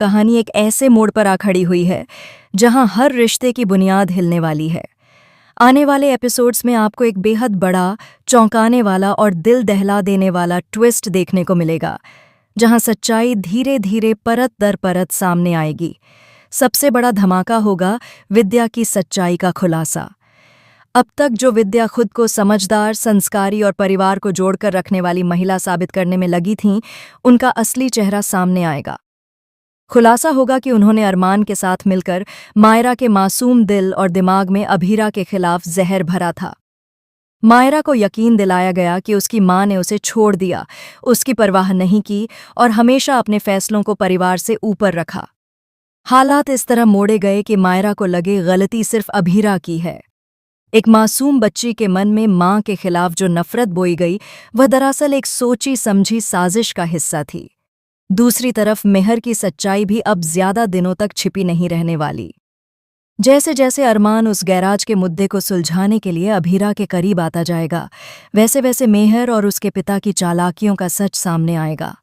कहानी एक ऐसे मोड़ पर आ खड़ी हुई है जहां हर रिश्ते की बुनियाद हिलने वाली है। आने वाले एपिसोड्स में आपको एक बेहद बड़ा, चौंकाने वाला और दिल दहला देने वाला ट्विस्ट देखने को मिलेगा, जहां सच्चाई धीरे धीरे परत दर परत सामने आएगी। सबसे बड़ा धमाका होगा विद्या की सच्चाई का खुलासा। अब तक जो विद्या खुद को समझदार, संस्कारी और परिवार को जोड़कर रखने वाली महिला साबित करने में लगी थीं, उनका असली चेहरा सामने आएगा। खुलासा होगा कि उन्होंने अरमान के साथ मिलकर मायरा के मासूम दिल और दिमाग में अभीरा के खिलाफ जहर भरा था। मायरा को यकीन दिलाया गया कि उसकी मां ने उसे छोड़ दिया, उसकी परवाह नहीं की और हमेशा अपने फैसलों को परिवार से ऊपर रखा। हालात इस तरह मोड़े गए कि मायरा को लगे गलती सिर्फ अभीरा की है। एक मासूम बच्ची के मन में मां के खिलाफ जो नफरत बोई गई, वह दरअसल एक सोची समझी साजिश का हिस्सा थी। दूसरी तरफ मेहर की सच्चाई भी अब ज्यादा दिनों तक छिपी नहीं रहने वाली। जैसे जैसे अरमान उस गैराज के मुद्दे को सुलझाने के लिए अभीरा के करीब आता जाएगा, वैसे वैसे मेहर और उसके पिता की चालाकियों का सच सामने आएगा।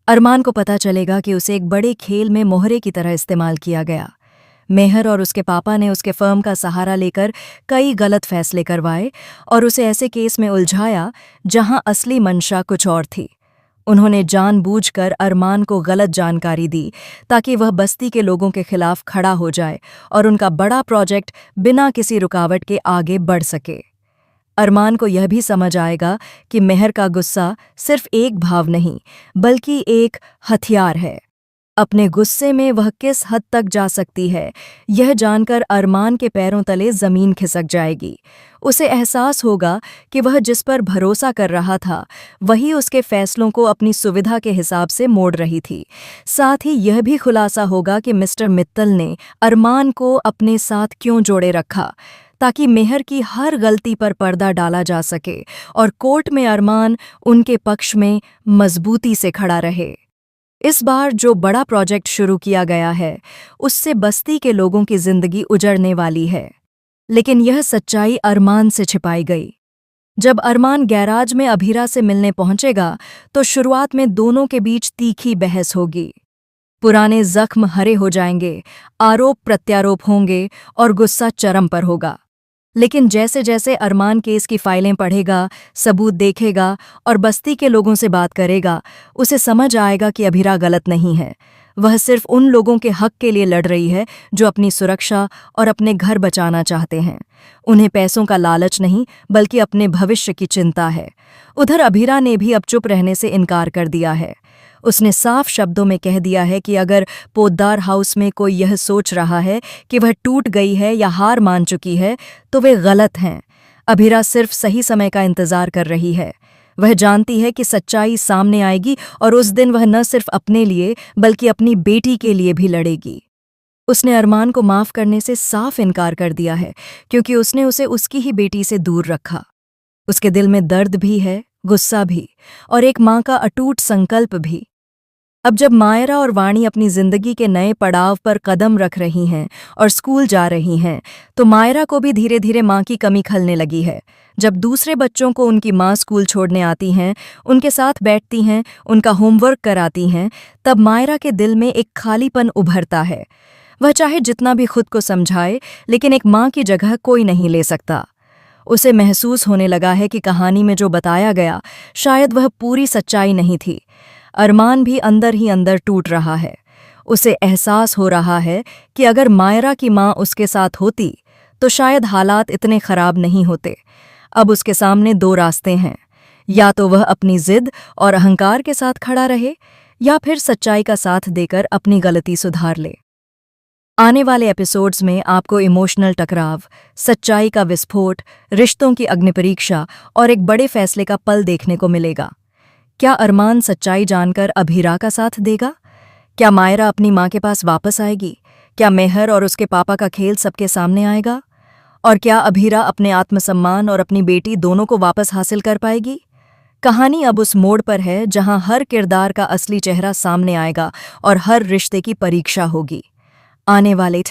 अरमान को पता चलेगा कि उसे एक बड़े खेल में मोहरे की तरह इस्तेमाल किया गया। मेहर और उसके पापा ने उसके फर्म का सहारा लेकर कई गलत फैसले करवाए और उसे ऐसे केस में उलझाया जहां असली मंशा कुछ और थी। उन्होंने जानबूझकर अरमान को गलत जानकारी दी ताकि वह बस्ती के लोगों के खिलाफ खड़ा हो जाए और उनका बड़ा प्रोजेक्ट बिना किसी रुकावट के आगे बढ़ सके। अरमान को यह भी समझ आएगा कि मेहर का गुस्सा सिर्फ एक भाव नहीं, बल्कि एक हथियार है। अपने गुस्से में वह किस हद तक जा सकती है, यह जानकर अरमान के पैरों तले जमीन खिसक जाएगी। उसे एहसास होगा कि वह जिस पर भरोसा कर रहा था, वही उसके फैसलों को अपनी सुविधा के हिसाब से मोड़ रही थी। साथ ही यह भी खुलासा होगा कि मिस्टर मित्तल ने अरमान को अपने साथ क्यों जोड़े रखा, ताकि मेहर की हर गलती पर पर्दा डाला जा सके और कोर्ट में अरमान उनके पक्ष में मजबूती से खड़ा रहे। इस बार जो बड़ा प्रोजेक्ट शुरू किया गया है, उससे बस्ती के लोगों की जिंदगी उजड़ने वाली है। लेकिन यह सच्चाई अरमान से छिपाई गई। जब अरमान गैराज में अभीरा से मिलने पहुंचेगा, तो शुरुआत में दोनों के बीच तीखी बहस होगी। पुराने जख्म हरे हो जाएंगे, आरोप प्रत्यारोप होंगे और गुस्सा चरम पर होगा। लेकिन जैसे जैसे अरमान केस की फाइलें पढ़ेगा, सबूत देखेगा और बस्ती के लोगों से बात करेगा, उसे समझ आएगा कि अभीरा गलत नहीं है। वह सिर्फ उन लोगों के हक के लिए लड़ रही है जो अपनी सुरक्षा और अपने घर बचाना चाहते हैं। उन्हें पैसों का लालच नहीं, बल्कि अपने भविष्य की चिंता है। उधर अभीरा ने भी अब चुप रहने से इनकार कर दिया है। उसने साफ शब्दों में कह दिया है कि अगर पोद्दार हाउस में कोई यह सोच रहा है कि वह टूट गई है या हार मान चुकी है, तो वे गलत हैं। अभीरा सिर्फ सही समय का इंतजार कर रही है। वह जानती है कि सच्चाई सामने आएगी और उस दिन वह न सिर्फ अपने लिए बल्कि अपनी बेटी के लिए भी लड़ेगी। उसने अरमान को माफ करने से साफ इनकार कर दिया है, क्योंकि उसने उसे उसकी ही बेटी से दूर रखा। उसके दिल में दर्द भी है, गुस्सा भी, और एक मां का अटूट संकल्प भी। अब जब मायरा और वाणी अपनी जिंदगी के नए पड़ाव पर कदम रख रही हैं और स्कूल जा रही हैं, तो मायरा को भी धीरे धीरे मां की कमी खलने लगी है। जब दूसरे बच्चों को उनकी मां स्कूल छोड़ने आती हैं, उनके साथ बैठती हैं, उनका होमवर्क कराती हैं, तब मायरा के दिल में एक खालीपन उभरता है। वह चाहे जितना भी खुद को समझाए, लेकिन एक मां की जगह कोई नहीं ले सकता। उसे महसूस होने लगा है कि कहानी में जो बताया गया, शायद वह पूरी सच्चाई नहीं थी। अरमान भी अंदर ही अंदर टूट रहा है। उसे एहसास हो रहा है कि अगर मायरा की मां उसके साथ होती, तो शायद हालात इतने खराब नहीं होते। अब उसके सामने दो रास्ते हैं, या तो वह अपनी जिद और अहंकार के साथ खड़ा रहे, या फिर सच्चाई का साथ देकर अपनी गलती सुधार ले। आने वाले एपिसोड्स में आपको इमोशनल टकराव, सच्चाई का विस्फोट, रिश्तों की अग्निपरीक्षा और एक बड़े फैसले का पल देखने को मिलेगा। क्या अरमान सच्चाई जानकर अभीरा का साथ देगा? क्या मायरा अपनी मां के पास वापस आएगी? क्या मेहर और उसके पापा का खेल सबके सामने आएगा? और क्या अभीरा अपने आत्मसम्मान और अपनी बेटी दोनों को वापस हासिल कर पाएगी? कहानी अब उस मोड़ पर है जहां हर किरदार का असली चेहरा सामने आएगा और हर रिश्ते की परीक्षा होगी। आने वाले